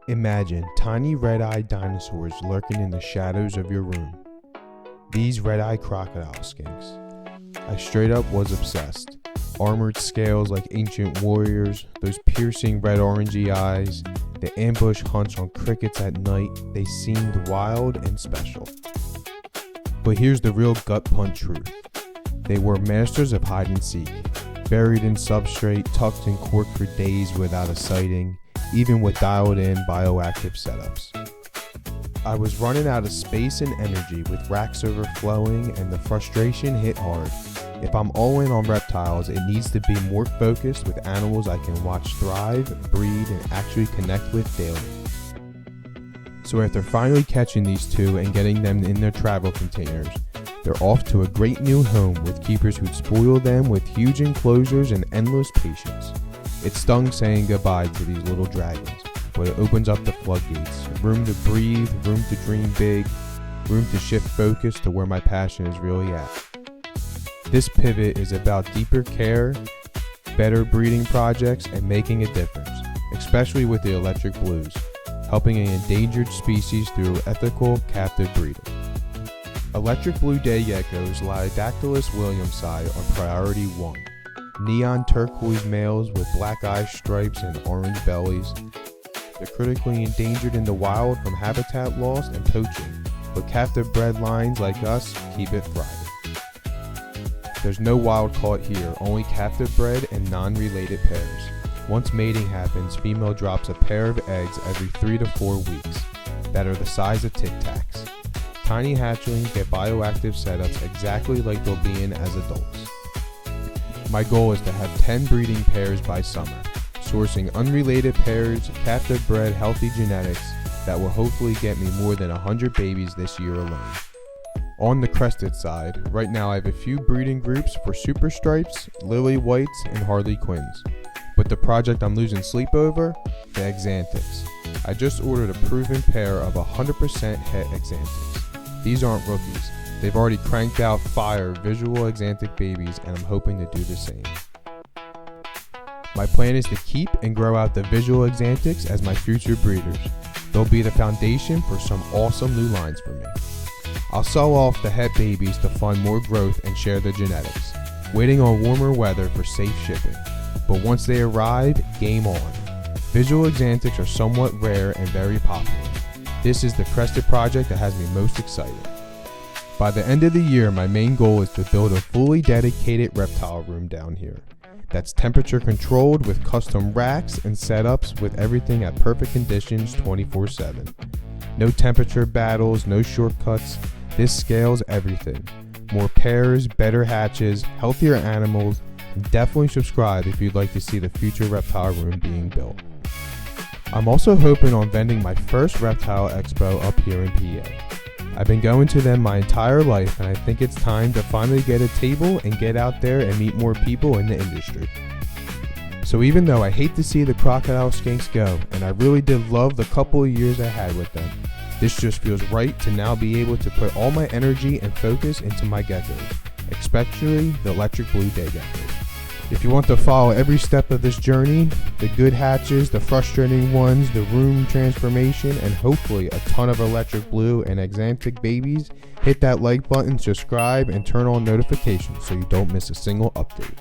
Imagine tiny red-eyed dinosaurs lurking in the shadows of your room. These red-eyed crocodile skinks. I straight up was obsessed. Armored scales like ancient warriors, those piercing red-orangey eyes, the ambush hunts on crickets at night, they seemed wild and special. But here's the real gut punch truth. They were masters of hide and seek, buried in substrate, tucked in cork for days without a sighting, even with dialed-in bioactive setups. I was running out of space and energy with racks overflowing, and the frustration hit hard. If I'm all in on reptiles, it needs to be more focused with animals I can watch thrive, breed, and actually connect with daily. So after finally catching these two and getting them in their travel containers, they're off to a great new home with keepers who'd spoil them with huge enclosures and endless patience. It stung saying goodbye to these little dragons, but it opens up the floodgates. Room to breathe, room to dream big, room to shift focus to where my passion is really at. This pivot is about deeper care, better breeding projects, and making a difference, especially with the electric blues, helping an endangered species through ethical captive breeding. Electric blue day geckos, Lygodactylus Williamsi, are priority 1. Neon turquoise males with black eye stripes and orange bellies. They're critically endangered in the wild from habitat loss and poaching, but captive bred lines like us keep it thriving. There's no wild caught here, only captive bred and non-related pairs. Once mating happens, female drops a pair of eggs every 3 to 4 weeks that are the size of Tic Tacs. Tiny hatchlings get bioactive setups exactly like they'll be in as adults. My goal is to have 10 breeding pairs by summer, sourcing unrelated pairs, captive bred healthy genetics that will hopefully get me more than 100 babies this year alone. On the crested side, right now I have a few breeding groups for super stripes, lily whites, and harlequins. But the project I'm losing sleep over, the axanthics. I just ordered a proven pair of 100% het axanthics. These aren't rookies. They've already cranked out fire visual axanthic babies, and I'm hoping to do the same. My plan is to keep and grow out the visual axanthics as my future breeders. They'll be the foundation for some awesome new lines for me. I'll sell off the het babies to fund more growth and share the genetics, waiting on warmer weather for safe shipping. But once they arrive, game on. Visual axanthics are somewhat rare and very popular. This is the Crested project that has me most excited. By the end of the year, my main goal is to build a fully dedicated reptile room down here. That's temperature controlled with custom racks and setups with everything at perfect conditions 24/7. No temperature battles, no shortcuts. This scales everything. More pairs, better hatches, healthier animals. Definitely subscribe if you'd like to see the future reptile room being built. I'm also hoping on vending my first reptile expo up here in PA. I've been going to them my entire life, and I think it's time to finally get a table and get out there and meet more people in the industry. So even though I hate to see the crocodile skinks go, and I really did love the couple of years I had with them, this just feels right to now be able to put all my energy and focus into my geckos, especially the electric blue day geckos. If you want to follow every step of this journey, the good hatches, the frustrating ones, the room transformation, and hopefully a ton of electric blue and axanthic babies, hit that like button, subscribe, and turn on notifications so you don't miss a single update.